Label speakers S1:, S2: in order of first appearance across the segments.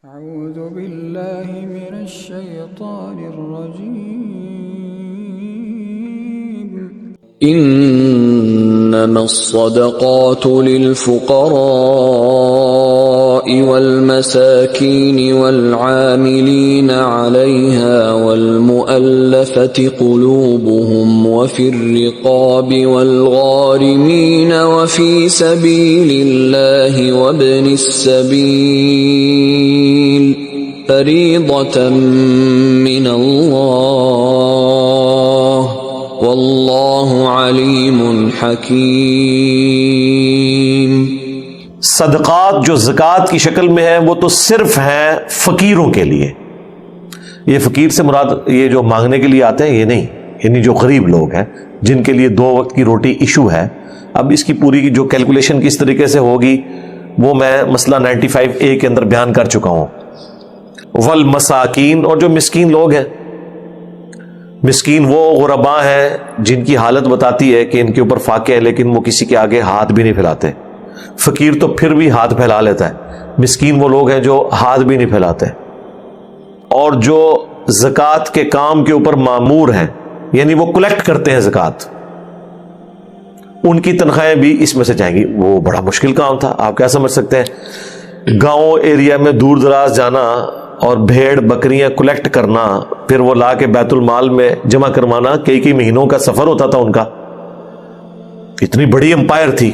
S1: أعوذ بالله من الشيطان الرجيم إنما الصدقات للفقراء والمساكين والعاملين عليها والمؤلفة قلوبهم وفي الرقاب والغارمين وفي سبيل الله وابن السبيل فريضة من الله واللہ علیم حکیم۔
S2: صدقات جو زکوٰۃ کی شکل میں ہیں وہ تو صرف ہیں فقیروں کے لیے۔ یہ فقیر سے مراد یہ جو مانگنے کے لیے آتے ہیں یہ نہیں، یعنی جو غریب لوگ ہیں جن کے لیے 2 وقت کی روٹی ایشو ہے۔ اب اس کی پوری جو کیلکولیشن کس طریقے سے ہوگی وہ میں مسئلہ 95A کے اندر بیان کر چکا ہوں۔ والمساکین، اور جو مسکین لوگ ہیں، مسکین وہ غرباء ہیں جن کی حالت بتاتی ہے کہ ان کے اوپر فاقہ ہے لیکن وہ کسی کے آگے ہاتھ بھی نہیں پھیلاتے۔ فقیر تو پھر بھی ہاتھ پھیلا لیتا ہے، مسکین وہ لوگ ہیں جو ہاتھ بھی نہیں پھیلاتے۔ اور جو زکوٰۃ کے کام کے اوپر مامور ہیں، یعنی وہ کلیکٹ کرتے ہیں زکوٰۃ، ان کی تنخواہیں بھی اس میں سے جائیں گی۔ وہ بڑا مشکل کام تھا، آپ کیا سمجھ سکتے ہیں؟ گاؤں ایریا میں دور دراز جانا اور بھیڑ بکریاں کلیکٹ کرنا، پھر وہ لا کے بیت المال میں جمع کروانا، کئی مہینوں کا سفر ہوتا تھا ان کا۔ اتنی بڑی امپائر تھی،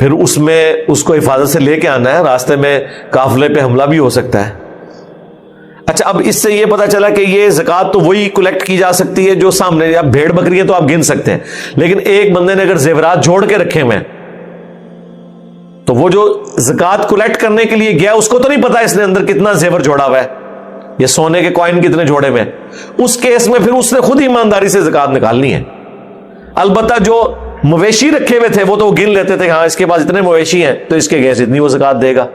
S2: پھر اس میں اس کو حفاظت سے لے کے آنا ہے، راستے میں قافلے پہ حملہ بھی ہو سکتا ہے۔ اچھا، اب اس سے یہ پتا چلا کہ یہ زکوٰۃ تو وہی کلیکٹ کی جا سکتی ہے جو سامنے، اب بھیڑ بکریاں تو آپ گن سکتے ہیں، لیکن ایک بندے نے اگر زیورات جوڑ کے رکھے ہوئے ہیں تو وہ جو زکوٰۃ کلیکٹ کرنے کے لیے گیا اس کو تو نہیں پتا اس نے اندر کتنا زیور جوڑا ہوا ہے یا سونے کے کوائن کتنے جوڑے میں۔ اس کیس میں پھر اس نے خود ایمانداری سے زکوٰۃ نکالنی ہے۔ البتہ جو مویشی رکھے ہوئے تھے وہ تو گن لیتے تھے، ہاں اس کے پاس اتنے مویشی ہیں تو اس کے گیس اتنی وہ زکوٰۃ دے گا۔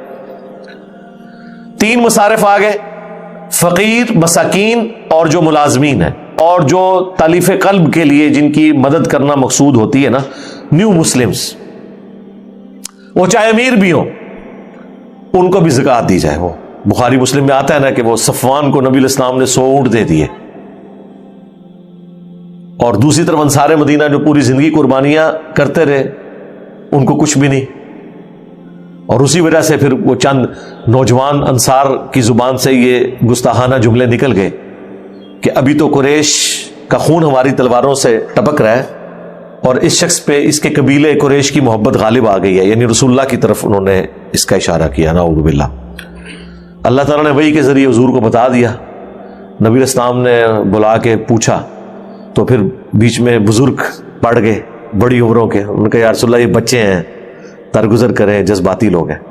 S2: 3 مصارف آ گئے، فقیر، مساکین اور جو ملازمین ہیں، اور جو تالیف قلب کے لیے جن کی مدد کرنا مقصود ہوتی ہے نا، نیو مسلمز، وہ چاہے امیر بھی ہوں ان کو بھی زکوٰۃ دی جائے۔ وہ بخاری مسلم میں آتا ہے نا کہ وہ صفوان کو نبی علیہ السلام نے 100 اونٹ دے دیے، اور دوسری طرف انصار مدینہ جو پوری زندگی قربانیاں کرتے رہے ان کو کچھ بھی نہیں۔ اور اسی وجہ سے پھر وہ چند نوجوان انصار کی زبان سے یہ گستاخانہ جملے نکل گئے کہ ابھی تو قریش کا خون ہماری تلواروں سے ٹپک رہا ہے اور اس شخص پہ اس کے قبیلے قریش کی محبت غالب آ گئی ہے، یعنی رسول اللہ کی طرف انہوں نے اس کا اشارہ کیا۔ نعوذ باللہ۔ اللہ تعالیٰ نے وحی کے ذریعے حضور کو بتا دیا، نبی علیہ السلام نے بلا کے پوچھا تو پھر بیچ میں بزرگ پڑ گئے بڑی عمروں کے، انہوں نے کہا یا رسول اللہ یہ بچے ہیں، درگزر کریں، جذباتی لوگ ہیں،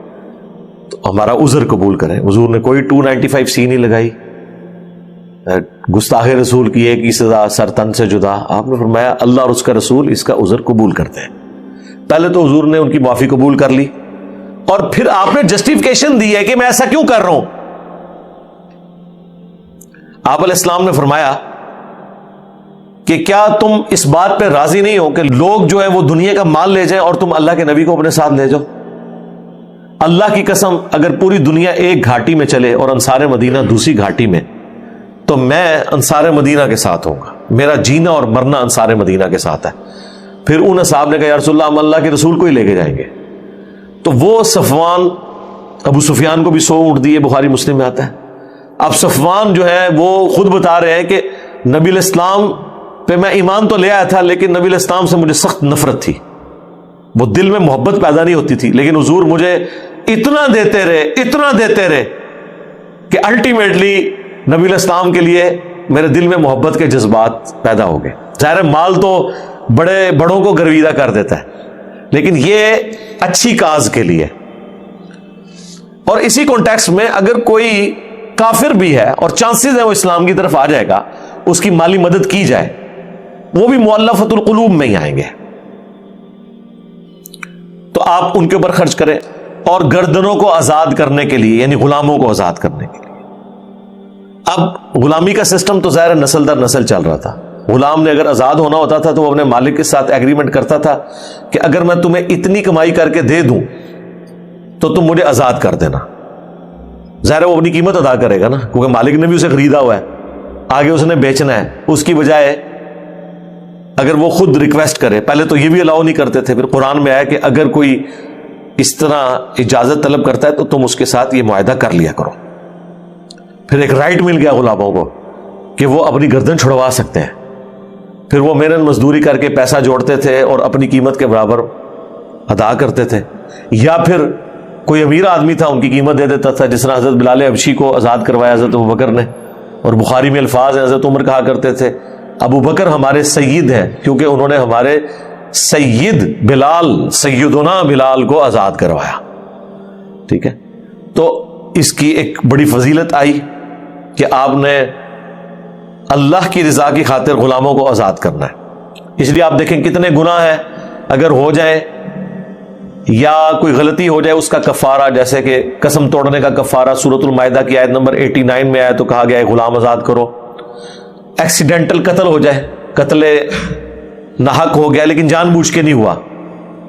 S2: تو ہمارا عذر قبول کریں۔ حضور نے کوئی 295C نہیں لگائی، گستاخ رسول کی ایک ہی سزا، سر تن سے جدا۔ آپ نے فرمایا اللہ اور اس کا رسول اس کا عذر قبول کرتے ہیں۔ پہلے تو حضور نے ان کی معافی قبول کر لی، اور پھر آپ نے جسٹیفیکیشن دی ہے کہ میں ایسا کیوں کر رہا ہوں۔ آپ علیہ السلام نے فرمایا کہ کیا تم اس بات پہ راضی نہیں ہو کہ لوگ جو ہے وہ دنیا کا مال لے جائیں اور تم اللہ کے نبی کو اپنے ساتھ لے جاؤ؟ اللہ کی قسم اگر پوری دنیا ایک گھاٹی میں چلے اور انصار مدینہ دوسری گھاٹی میں، تو میں انصار مدینہ کے ساتھ ہوں گا، میرا جینا اور مرنا انصار مدینہ کے ساتھ ہے۔ پھر ان اصحاب نے کہا یا رسول اللہ ہم اللہ کے رسول کو ہی لے کے جائیں گے۔ تو وہ صفوان، ابو سفیان کو بھی 100 اونٹ دیے، بخاری مسلم میں آتا ہے۔ اب صفوان جو ہے وہ خود بتا رہے ہیں کہ نبی علیہ السلام پہ میں ایمان تو لے آیا تھا لیکن نبی علیہ السلام سے مجھے سخت نفرت تھی، وہ دل میں محبت پیدا نہیں ہوتی تھی، لیکن حضور مجھے اتنا دیتے رہے کہ الٹیمیٹلی نبی علیہ السلام کے لیے میرے دل میں محبت کے جذبات پیدا ہو گئے۔ ظاہر مال تو بڑوں کو گرویدہ کر دیتا ہے، لیکن یہ اچھی کاز کے لیے۔ اور اسی کانٹیکسٹ میں اگر کوئی کافر بھی ہے اور چانسز ہے وہ اسلام کی طرف آ جائے گا، اس کی مالی مدد کی جائے، وہ بھی مؤلفۃ القلوب میں ہی آئیں گے، تو آپ ان کے اوپر خرچ کریں۔ اور گردنوں کو آزاد کرنے کے لیے، یعنی غلاموں کو آزاد کرنے کے لیے۔ اب غلامی کا سسٹم تو ظاہر نسل در نسل چل رہا تھا، غلام نے اگر آزاد ہونا ہوتا تھا تو وہ اپنے مالک کے ساتھ ایگریمنٹ کرتا تھا کہ اگر میں تمہیں اتنی کمائی کر کے دے دوں تو تم مجھے آزاد کر دینا۔ ظاہر ہے وہ اپنی قیمت ادا کرے گا نا، کیونکہ مالک نے بھی اسے خریدا ہوا ہے، آگے اس نے بیچنا ہے، اس کی بجائے اگر وہ خود ریکویسٹ کرے، پہلے تو یہ بھی الاؤ نہیں کرتے تھے، پھر قرآن میں آیا کہ اگر کوئی اس طرح اجازت طلب کرتا ہے تو تم اس کے ساتھ یہ معاہدہ کر لیا کرو. پھر ایک رائٹ مل گیا غلاموں کو کہ وہ اپنی گردن چھڑوا سکتے ہیں. پھر وہ محنت مزدوری کر کے پیسہ جوڑتے تھے اور اپنی قیمت کے برابر ادا کرتے تھے، یا پھر کوئی امیر آدمی تھا ان کی قیمت دے دیتا تھا، جس طرح حضرت بلال حبشی کو آزاد کروایا حضرت ابوبکر نے. اور بخاری میں الفاظ ہیں، حضرت عمر کہا کرتے تھے ابو بکر ہمارے سید ہیں کیونکہ انہوں نے ہمارے سید بلال، سیدنا بلال کو آزاد کروایا. ٹھیک ہے، تو اس کی ایک بڑی فضیلت آئی کہ آپ نے اللہ کی رضا کی خاطر غلاموں کو آزاد کرنا ہے. اس لیے آپ دیکھیں کتنے گناہ ہیں اگر ہو جائیں یا کوئی غلطی ہو جائے اس کا کفارہ، جیسے کہ قسم توڑنے کا کفارہ سورۃ المائدہ کی آیت نمبر 89 میں آیا تو کہا گیا ہے غلام آزاد کرو. ایکسیڈنٹل قتل ہو جائے، قتل ناحق ہو گیا لیکن جان بوجھ کے نہیں ہوا،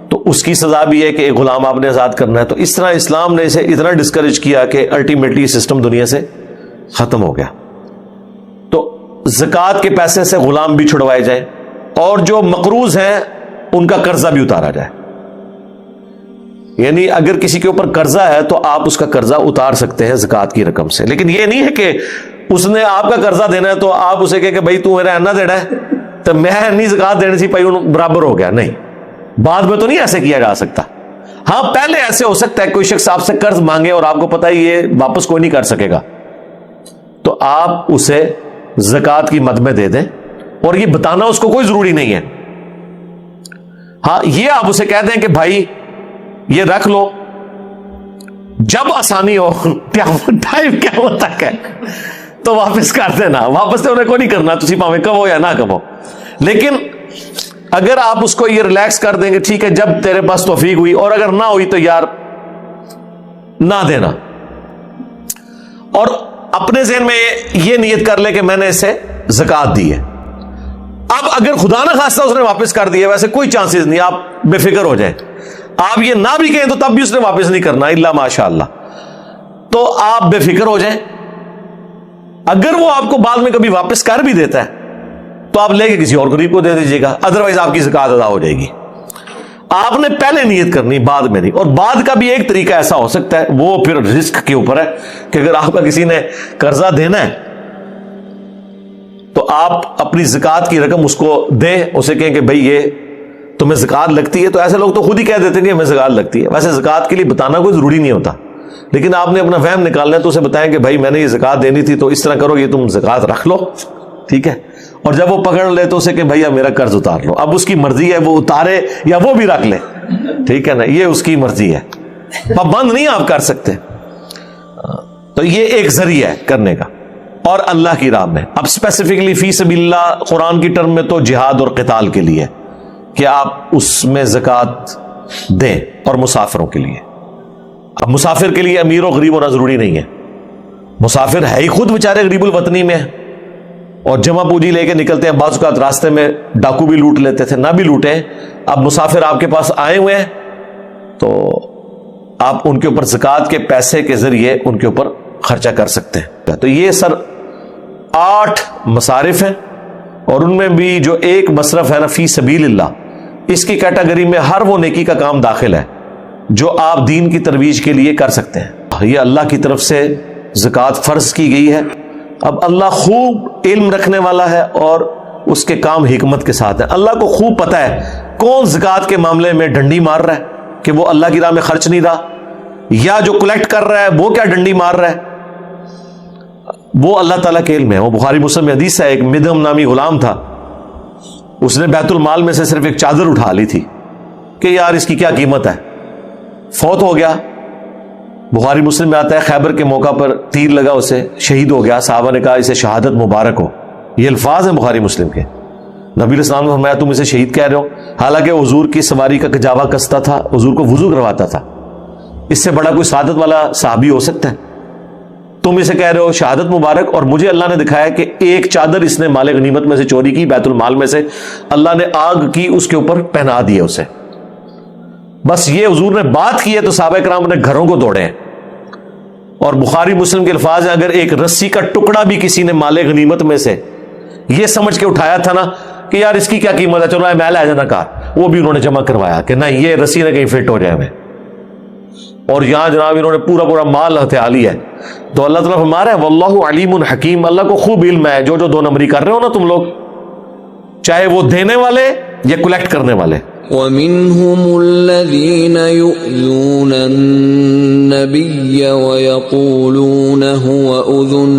S2: تو اس کی سزا بھی ہے کہ ایک غلام آپ نے آزاد کرنا ہے. تو اس طرح اسلام نے اسے اتنا ڈسکریج کیا کہ الٹیمیٹلی سسٹم دنیا سے ختم ہو گیا. تو زکوٰۃ کے پیسے سے غلام بھی چھڑوائے جائیں اور جو مقروض ہیں ان کا قرضہ بھی اتارا جائے. یعنی اگر کسی کے اوپر قرضہ ہے تو آپ اس کا قرضہ اتار سکتے ہیں زکوٰۃ کی رقم سے، لیکن یہ نہیں ہے کہ اس نے آپ کا قرضہ دینا ہے تو آپ اسے کہے کہ بھائی تو میرا اینا دینا ہے تو میں نہیں زکوٰۃ دینے سے برابر ہو گیا. نہیں، بعد میں تو نہیں ایسے کیا جا سکتا. ہاں پہلے ایسے ہو سکتا ہے کوئی شخص آپ سے قرض مانگے اور آپ کو پتہ ہے یہ واپس کوئی نہیں کر سکے گا، تو آپ اسے زکوٰۃ کی مد میں دے دیں، اور یہ بتانا اس کو کوئی ضروری نہیں ہے. ہاں یہ آپ اسے کہہ دیں کہ بھائی یہ رکھ لو، جب آسانی ہو ٹائم کیا تک ہے تو واپس کر دینا. واپس تو انہیں کو نہیں کرنا، تسی پاویں کہو یا نہ کہو. لیکن اگر آپ اس کو یہ ریلیکس کر دیں گے ٹھیک ہے جب تیرے پاس توفیق ہوئی، اور اگر نہ ہوئی تو یار نہ دینا. اور اپنے ذہن میں یہ نیت کر لے کہ میں نے اسے زکوٰۃ دی ہے. اب اگر خدا نہ خواستہ اس نے واپس کر دیا، ویسے کوئی چانسز نہیں، آپ بے فکر ہو جائیں. آپ یہ نہ بھی کہیں تو تب بھی اس نے واپس نہیں کرنا الا ماشاء اللہ، تو آپ بے فکر ہو جائیں. اگر وہ آپ کو بعد میں کبھی واپس کر بھی دیتا ہے تو آپ لے کے کسی اور غریب کو دے دیجیے گا، ادروائز آپ کی زکوٰۃ ادا ہو جائے گی. آپ نے پہلے نیت کرنی، بعد میں نہیں. اور بعد کا بھی ایک طریقہ ایسا ہو سکتا ہے، وہ پھر رزق کے اوپر ہے کہ اگر آپ کا کسی نے قرضہ دینا ہے تو آپ اپنی زکوٰۃ کی رقم اس کو دیں، اسے کہیں کہ بھائی یہ تمہیں زکوٰۃ لگتی ہے. تو ایسے لوگ تو خود ہی کہہ دیتے ہیں کہ ہمیں زکوٰۃ لگتی ہے. ویسے زکوٰۃ کے لیے بتانا کوئی ضروری نہیں ہوتا، لیکن آپ نے اپنا وہم نکالنا ہے تو اسے بتائیں کہ بھائی میں نے یہ زکوٰۃ دینی تھی تو اس طرح کرو، یہ تم زکوٰۃ رکھ لو. ٹھیک ہے، اور جب وہ پکڑ لے تو اسے کہ بھائی اب میرا قرض اتار لو. اب اس کی مرضی ہے وہ اتارے یا وہ بھی رکھ لے. ٹھیک ہے نا، یہ اس کی مرضی ہے، پابند نہیں آپ کر سکتے. تو یہ ایک ذریعہ ہے کرنے کا، اور اللہ کی راہ میں. اب اسپیسیفکلی فی سبیل اللہ قرآن کی ٹرم میں تو جہاد اور قتال کے لیے کہ آپ اس میں زکوٰۃ دیں، اور مسافروں کے لیے. اب مسافر کے لیے امیر و غریب ہونا ضروری نہیں ہے. مسافر ہے ہی خود بیچارے غریب الوطنی میں اور جمع پوجی لے کے نکلتے ہیں، بعض اوقات راستے میں ڈاکو بھی لوٹ لیتے تھے، نہ بھی لوٹیں. اب مسافر آپ کے پاس آئے ہوئے ہیں تو آپ ان کے اوپر زکوٰۃ کے پیسے کے ذریعے ان کے اوپر خرچہ کر سکتے ہیں. تو یہ سر 8 مصارف ہیں، اور ان میں بھی جو ایک مصرف ہے نا فی سبیل اللہ، اس کی کیٹیگری میں ہر وہ نیکی کا کام داخل ہے جو آپ دین کی ترویج کے لیے کر سکتے ہیں. یہ اللہ کی طرف سے زکوٰۃ فرض کی گئی ہے. اب اللہ خوب علم رکھنے والا ہے اور اس کے کام حکمت کے ساتھ ہے. اللہ کو خوب پتہ ہے کون زکوٰۃ کے معاملے میں ڈنڈی مار رہا ہے کہ وہ اللہ کی راہ میں خرچ نہیں رہا، یا جو کلیکٹ کر رہا ہے وہ کیا ڈنڈی مار رہا ہے. وہ اللہ تعالیٰ کے علم ہے. وہ بخاری مسلم میں حدیث ہے، ایک مدھم نامی غلام تھا، اس نے بیت المال میں سے صرف ایک چادر اٹھا لی تھی کہ یار اس کی کیا قیمت ہے، فوت ہو گیا. بخاری مسلم میں آتا ہے خیبر کے موقع پر تیر لگا اسے، شہید ہو گیا. صحابہ نے کہا اسے شہادت مبارک ہو. یہ الفاظ ہیں بخاری مسلم کے. نبی علیہ السلام نے فرمایا تم اسے شہید کہہ رہے ہو، حالانکہ حضور کی سواری کا کجاوا کستا تھا، حضور کو وضو کرواتا تھا. اس سے بڑا کوئی سعادت والا صحابی ہو سکتا ہے؟ تم اسے کہہ رہے ہو شہادت مبارک، اور مجھے اللہ نے دکھایا کہ ایک چادر اس نے مال غنیمت میں سے چوری کی، بیت المال میں سے، اللہ نے آگ کی اس کے اوپر پہنا دی ہے اسے. بس یہ حضور نے بات کی ہے تو صحابہ کرام نے گھروں کو دوڑے ہیں. اور بخاری مسلم کے الفاظ ہیں اگر ایک رسی کا ٹکڑا بھی کسی نے مال غنیمت میں سے یہ سمجھ کے اٹھایا تھا نا کہ یار اس کی کیا قیمت ہے، چلو میں لے جانا کار، وہ بھی انہوں نے جمع کروایا کہ نہیں یہ رسی نہ کہیں فٹ ہو جائے ہمیں، اور یہاں جناب انہوں نے پورا مال ہتھیا لیا ہے۔ تو اللہ تعالیٰ فرما رہا ہے واللہ علیم حکیم، اللہ کو خوب علم ہے جو دو نمبری کر رہے ہو نا تم لوگ، چاہے وہ دینے والے یا کلیکٹ کرنے والے۔
S1: وَمِنْهُمُ الَّذِينَ يُؤْذُونَ النَّبِيَّ وَيَقُولُونَ هُوَ أُذُنٌ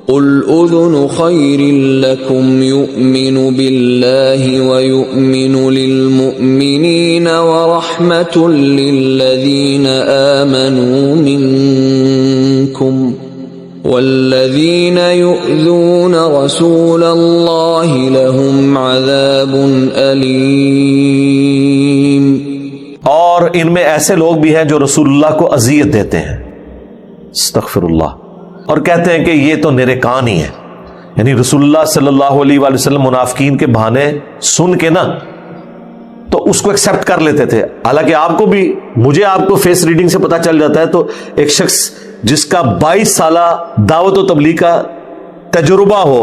S1: قُلْ أُذُنُ خَيْرٍ لَكُمْ يُؤْمِنُ بِاللَّهِ وَيُؤْمِنُ لِلْمُؤْمِنِينَ وَرَحْمَةٌ لِلَّذِينَ آمَنُوا مِنْكُمْ وَالَّذِينَ يُؤْذُونَ رَسُولَ اللَّهِ لَهُمْ عَذَابٌ أَلِيمٌ۔
S2: اور ان میں ایسے لوگ بھی ہیں جو رسول اللہ کو اذیت دیتے ہیں، استغفر اللہ، اور کہتے ہیں کہ یہ تو میرے کان ہی ہیں، یعنی رسول اللہ صلی اللہ علیہ وآلہ وسلم منافقین کے بہانے سن کے نا تو اس کو ایکسپٹ کر لیتے تھے، حالانکہ آپ کو بھی مجھے آپ کو فیس ریڈنگ سے پتہ چل جاتا ہے۔ تو ایک شخص جس کا 22 سالہ دعوت و تبلیغ کا تجربہ ہو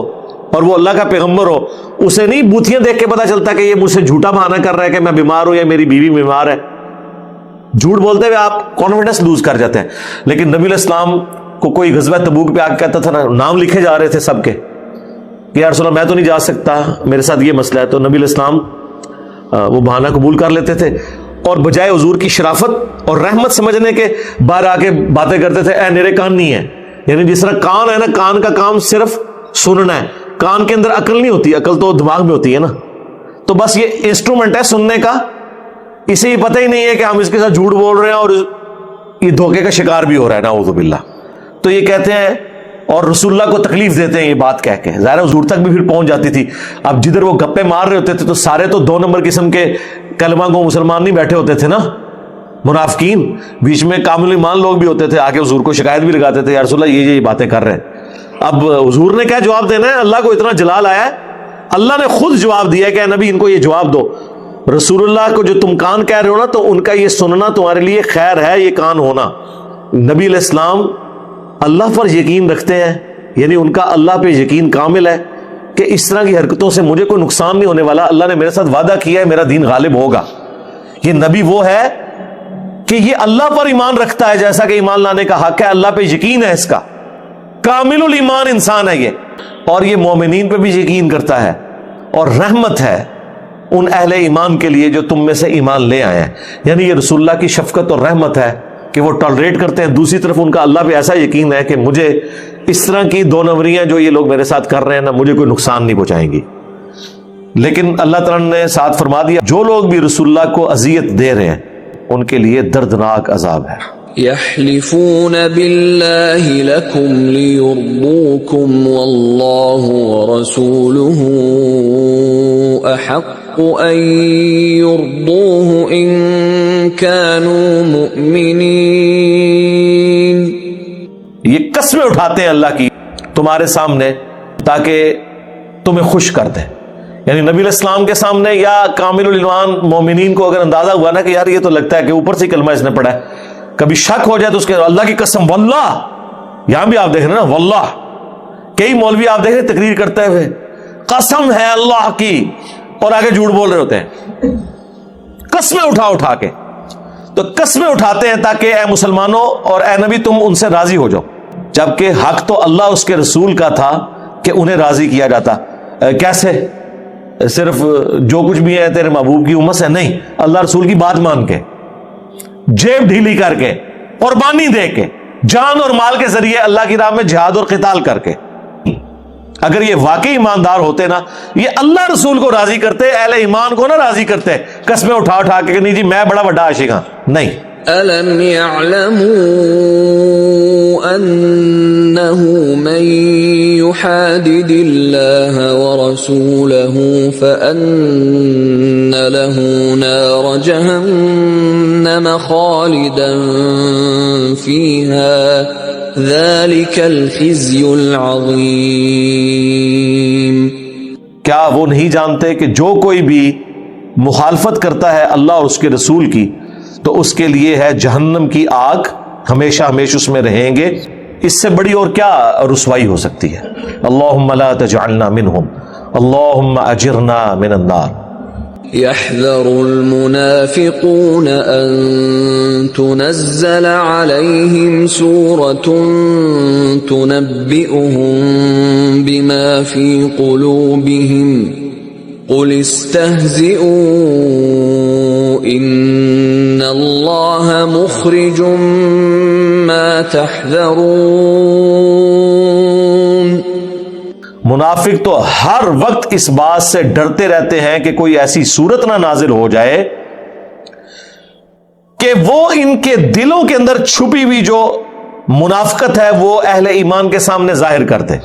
S2: اور وہ اللہ کا پیغمبر ہو، اسے نہیں بوتھیاں دیکھ کے پتہ چلتا کہ یہ مجھ سے جھوٹا بہانہ کر رہا ہے کہ میں بیمار ہوں یا میری بیوی بیمار ہے۔ جھوٹ بولتے ہوئے آپ کانفیڈنس لوز کر جاتے ہیں۔ لیکن نبی علیہ السلام کو کوئی غزوہ تبوک پہ آ کے کہتا تھا نا، نام لکھے جا رہے تھے سب کے کہ یا رسول اللہ میں تو نہیں جا سکتا، میرے ساتھ یہ مسئلہ ہے، تو نبی علیہ السلام وہ بہانہ قبول کر لیتے تھے اور بجائے حضور کی شرافت اور رحمت سمجھنے کے باہر آ کے باتیں کرتے تھے، اے میرے کان نہیں ہے۔ یعنی جس طرح کان ہے نا، کان کا کام صرف سننا ہے، کان کے اندر عقل نہیں ہوتی، عقل تو دماغ میں ہوتی ہے نا، تو بس یہ انسٹرومنٹ ہے سننے کا، اسے یہ پتہ ہی نہیں ہے کہ ہم اس کے ساتھ جھوٹ بول رہے ہیں اور یہ دھوکے کا شکار بھی ہو رہا ہے نعوذ باللہ۔ تو یہ کہتے ہیں اور رسول اللہ کو تکلیف دیتے ہیں یہ بات کہہ کے، ظاہر حضور تک بھی پھر پہنچ جاتی تھی۔ اب جدھر وہ گپے مار رہے ہوتے تھے تو سارے تو 2 نمبر قسم کے کلمہ کو مسلمان نہیں بیٹھے ہوتے تھے نا، منافقین، بیچ میں کامل ایمان لوگ بھی ہوتے تھے، آگے حضور کو شکایت بھی لگاتے تھے یا رسول اللہ یہ باتیں کر رہے ہیں۔ اب حضور نے کیا جواب دینا ہے؟ اللہ کو اتنا جلال آیا ہے، اللہ نے خود جواب دیا ہے کہ اے نبی ان کو یہ جواب دو، رسول اللہ کو جو تم کان کہہ رہے ہو نا تو ان کا یہ سننا تمہارے لیے خیر ہے، یہ کان ہونا۔ نبی علیہ السلام اللہ پر یقین رکھتے ہیں، یعنی ان کا اللہ پہ یقین کامل ہے کہ اس طرح کی حرکتوں سے مجھے کوئی نقصان نہیں ہونے والا، اللہ نے میرے ساتھ وعدہ کیا ہے میرا دین غالب ہوگا۔ یہ نبی وہ ہے کہ یہ اللہ پر ایمان رکھتا ہے جیسا کہ ایمان لانے کا حق ہے، اللہ پہ یقین ہے، اس کا کامل الایمان انسان ہے یہ، اور یہ مومنین پہ بھی یقین کرتا ہے، اور رحمت ہے ان اہل ایمان کے لیے جو تم میں سے ایمان لے آئے ہیں۔ یعنی یہ رسول اللہ کی شفقت اور رحمت ہے کہ وہ ٹالریٹ کرتے ہیں، دوسری طرف ان کا اللہ پہ ایسا یقین ہے کہ مجھے اس طرح کی 2 نمبریاں جو یہ لوگ میرے ساتھ کر رہے ہیں نا، مجھے کوئی نقصان نہیں پہنچائیں گی۔ لیکن اللہ تعالیٰ نے ساتھ فرما دیا جو لوگ بھی رسول اللہ کو اذیت دے رہے ہیں ان کے لیے دردناک عذاب ہے۔
S1: يحلفون بالله لكم ليرضوكم والله ورسوله أحق أن يرضوه إن كانوا مؤمنين۔
S2: یہ قسمیں اٹھاتے ہیں اللہ کی تمہارے سامنے تاکہ تمہیں خوش کر دیں، یعنی نبی علیہ السلام کے سامنے یا کامل الایمان مومنین کو اگر اندازہ ہوا نا کہ یار یہ تو لگتا ہے کہ اوپر سے کلمہ اس نے پڑھا ہے، کبھی شک ہو جائے تو اس کے اللہ کی قسم واللہ، یہاں بھی آپ دیکھ رہے ہیں نا واللہ، کئی مولوی آپ دیکھ رہے ہیں تقریر کرتے ہوئے قسم ہے اللہ کی اور آگے جھوٹ بول رہے ہوتے ہیں، قسمیں اٹھا کے۔ تو قسمیں اٹھاتے ہیں تاکہ اے مسلمانوں اور اے نبی تم ان سے راضی ہو جاؤ، جبکہ حق تو اللہ اس کے رسول کا تھا کہ انہیں راضی کیا جاتا۔ کیسے؟ صرف جو کچھ بھی ہے تیرے محبوب کی امت سے نہیں، اللہ رسول کی بات مان کے، جیب ڈھیلی کر کے، قربانی دے کے، جان اور مال کے ذریعے اللہ کی راہ میں جہاد اور قتال کر کے۔ اگر یہ واقعی ایماندار ہوتے نا، یہ اللہ رسول کو راضی کرتے، اہل ایمان کو نہ راضی کرتے قسمیں اٹھا کے کہ نہیں جی میں بڑا بڑا عاشق ہوں، نہیں۔
S1: أَلَمْ يَعْلَمُوا أَنَّهُ مَن يُحَادِدِ اللَّهَ وَرَسُولَهُ فَأَنَّ لَهُ نَارَ جَهَنَّمَ خَالِدًا فِيهَا ذَلِكَ الْخِزْيُ الْعَظِيمُ۔
S2: کیا وہ نہیں جانتے کہ جو کوئی بھی مخالفت کرتا ہے اللہ اور اس کے رسول کی تو اس کے لیے ہے جہنم کی آگ ہمیشہ ہمیشہ اس میں رہیں گے. اس سے بڑی اور کیا رسوائی ہو سکتی ہے؟ اللہم لا تجعلنا منہم، اللہم اجرنا من النار.
S1: يحذر المنافقون أن تنزل عليهم سورة تنبئهم بما في قلوبهم قل استهزئوا إن الله مخرج ما تحذرون.
S2: منافق تو ہر وقت اس بات سے ڈرتے رہتے ہیں کہ کوئی ایسی صورت نہ نازل ہو جائے کہ وہ ان کے دلوں کے اندر چھپی ہوئی جو منافقت ہے وہ اہل ایمان کے سامنے ظاہر کر دے.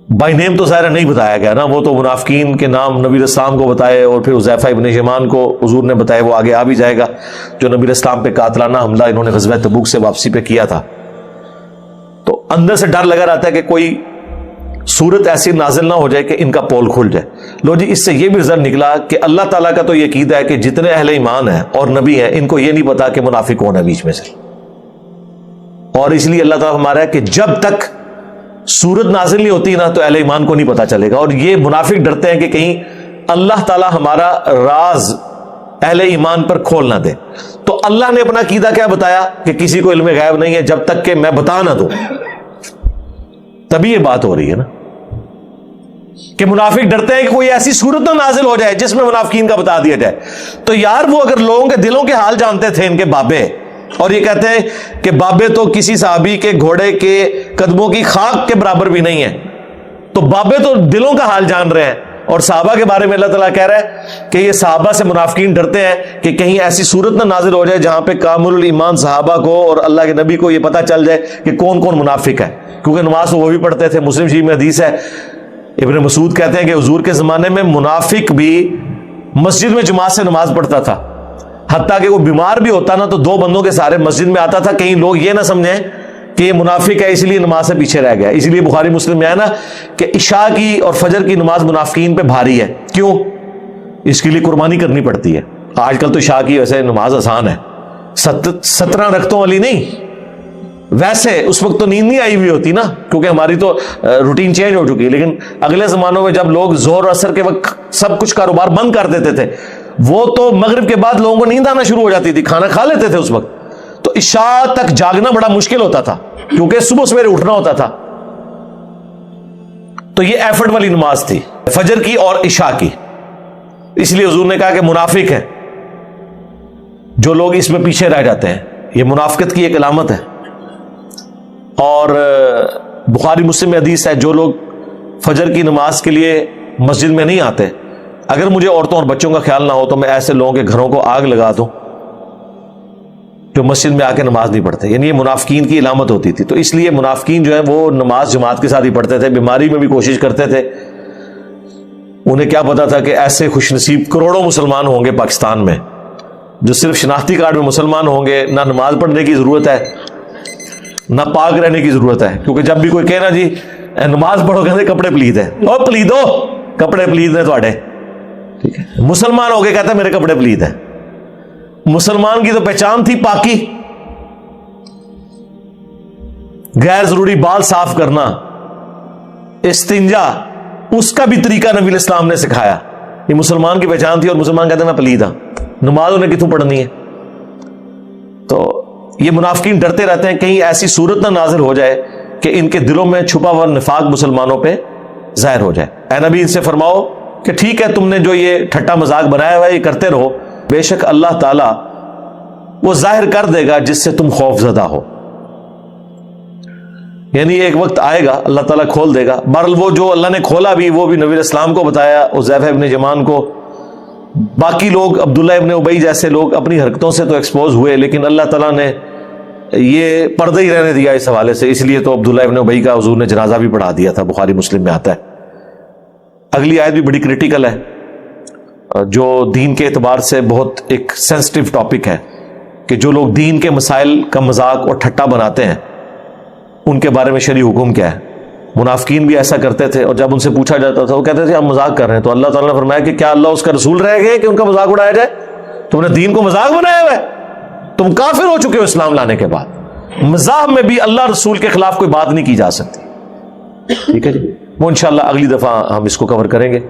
S2: بائی نیم تو ظاہر نہیں بتایا گیا نا، وہ تو منافقین کے نام نبی علیہ السلام کو بتائے اور پھر حذیفہ ابن یمان کو حضور نے بتایا، وہ آگے آ بھی جائے گا، جو نبی علیہ السلام پہ قاتلانہ حملہ انہوں نے غزوہ تبوک سے واپسی پہ کیا تھا. تو اندر سے ڈر لگا رہتا ہے کہ کوئی صورت ایسی نازل نہ ہو جائے کہ ان کا پول کھل جائے. لو جی، اس سے یہ بھی ریزلٹ نکلا کہ اللہ تعالیٰ کا تو یہ عقیدہ ہے کہ جتنے اہل ایمان ہیں اور نبی ہیں ان کو یہ نہیں پتا کہ منافق کون ہے بیچ میں سے. اور اس لیے اللہ تعالیٰ ہمارا ہے کہ جب تک صورت نازل نہیں ہوتی نا تو اہل ایمان کو نہیں پتا چلے گا. اور یہ منافق ڈرتے ہیں کہ کہیں اللہ تعالیٰ ہمارا راز اہل ایمان پر کھول نہ دے. تو اللہ نے اپنا عقیدہ کیا بتایا کہ کسی کو علم غیب نہیں ہے جب تک کہ میں بتا نہ دوں. تبھی یہ بات ہو رہی ہے نا کہ منافق ڈرتے ہیں کہ کوئی ایسی صورت نہ نازل ہو جائے جس میں منافقین کا بتا دیا جائے. تو یار وہ اگر لوگوں کے دلوں کے حال جانتے تھے ان کے بابے، اور یہ کہتے ہیں کہ بابے تو کسی صحابی کے گھوڑے کے قدموں کی خاک کے برابر بھی نہیں ہے، تو بابے تو دلوں کا حال جان رہے ہیں. اور صحابہ کے بارے میں اللہ تعالیٰ کہہ رہا ہے کہ یہ صحابہ سے منافقین ڈرتے ہیں کہ کہیں ایسی صورت نہ نازل ہو جائے جہاں پہ کامل الایمان صحابہ کو اور اللہ کے نبی کو یہ پتہ چل جائے کہ کون کون منافق ہے. کیونکہ نماز تو وہ بھی پڑھتے تھے. مسلم شریف میں حدیث ہے، ابن مسعود کہتے ہیں کہ حضور کے زمانے میں منافق بھی مسجد میں جماعت سے نماز پڑھتا تھا، حتیٰ کہ وہ بیمار بھی ہوتا نا تو 2 بندوں کے سارے مسجد میں آتا تھا. کہیں لوگ یہ نہ سمجھیں کہ یہ منافق ہے اس لیے نماز سے پیچھے رہ گیا. اس لیے بخاری مسلم میں ہے نا کہ عشاء کی اور فجر کی نماز منافقین پہ بھاری ہے. کیوں؟ اس کے لیے قربانی کرنی پڑتی ہے. آج کل تو عشاء کی ویسے نماز آسان ہے، 17 رکعتوں والی نہیں. ویسے اس وقت تو نیند نہیں آئی ہوئی ہوتی نا، کیونکہ ہماری تو روٹین چینج ہو چکی ہے. لیکن اگلے زمانوں میں جب لوگ زور اور اثر کے وقت سب کچھ کاروبار بند کر دیتے تھے، وہ تو مغرب کے بعد لوگوں کو نیند آنا شروع ہو جاتی تھی، کھانا کھا لیتے تھے اس وقت. تو عشاء تک جاگنا بڑا مشکل ہوتا تھا کیونکہ صبح سویرے اٹھنا ہوتا تھا. تو یہ ایفرٹ والی نماز تھی فجر کی اور عشاء کی. اس لیے حضور نے کہا کہ منافق ہے جو لوگ اس میں پیچھے رہ جاتے ہیں. یہ منافقت کی ایک علامت ہے. اور بخاری مسلم میں حدیث ہے جو لوگ فجر کی نماز کے لیے مسجد میں نہیں آتے، اگر مجھے عورتوں اور بچوں کا خیال نہ ہو تو میں ایسے لوگوں کے گھروں کو آگ لگا دوں جو مسجد میں آ کے نماز نہیں پڑھتے. یعنی یہ منافقین کی علامت ہوتی تھی. تو اس لیے منافقین جو ہیں وہ نماز جماعت کے ساتھ ہی پڑھتے تھے، بیماری میں بھی کوشش کرتے تھے. انہیں کیا پتا تھا کہ ایسے خوش نصیب کروڑوں مسلمان ہوں گے پاکستان میں جو صرف شناختی کارڈ میں مسلمان ہوں گے، نہ نماز پڑھنے کی ضرورت ہے نہ پاک رہنے کی ضرورت ہے. کیونکہ جب بھی کوئی کہنا جی نماز پڑھو کہتے کپڑے پلید ہیں، او پلیدو کپڑے پلید ہیں تواڈے. ٹھیک ہے، مسلمان ہو کے کہتا ہے میرے کپڑے پلید ہیں. مسلمان کی تو پہچان تھی پاکی، غیر ضروری بال صاف کرنا، استنجا، اس کا بھی طریقہ نبی علیہ السلام نے سکھایا. یہ مسلمان کی پہچان تھی اور مسلمان کہتے ہیں میں پلید ہوں. نماز انہیں کتوں پڑھنی ہے؟ تو یہ منافقین ڈرتے رہتے ہیں کہیں ایسی صورت نہ نازل ہو جائے کہ ان کے دلوں میں چھپا ہوا نفاق مسلمانوں پہ ظاہر ہو جائے. اے نبی ان سے فرماؤ کہ ٹھیک ہے تم نے جو یہ ٹھٹا مذاق بنایا ہوا ہے یہ کرتے رہو، بے شک اللہ تعالیٰ وہ ظاہر کر دے گا جس سے تم خوف زدہ ہو. یعنی ایک وقت آئے گا اللہ تعالیٰ کھول دے گا. بہرحال وہ جو اللہ نے کھولا بھی وہ بھی نبی علیہ السلام کو بتایا، حذیفہ ابن یمان کو. باقی لوگ عبداللہ ابن ابی جیسے لوگ اپنی حرکتوں سے تو ایکسپوز ہوئے، لیکن اللہ تعالیٰ نے یہ پردہ ہی رہنے دیا اس حوالے سے. اس لیے تو عبداللہ ابن ابی کا حضور نے جنازہ بھی پڑھا دیا تھا، بخاری مسلم میں آتا ہے. اگلی آیت بھی بڑی کریٹیکل ہے جو دین کے اعتبار سے بہت ایک سینسٹیو ٹاپک ہے کہ جو لوگ دین کے مسائل کا مذاق اور ٹھٹا بناتے ہیں ان کے بارے میں شرعی حکم کیا ہے. منافقین بھی ایسا کرتے تھے اور جب ان سے پوچھا جاتا تھا وہ کہتے تھے ہم مذاق کر رہے ہیں. تو اللہ تعالیٰ نے فرمایا کہ کیا اللہ اس کا رسول رہ گئے کہ ان کا مذاق اڑایا جائے؟ تم نے دین کو مذاق بنایا ہوا ہے. تم کافر ہو چکے ہو اسلام لانے کے بعد. مزاح میں بھی اللہ رسول کے خلاف کوئی بات نہیں کی جا سکتی. ٹھیک ہے جی, وہ انشاءاللہ اگلی دفعہ ہم اس کو کور کریں گے.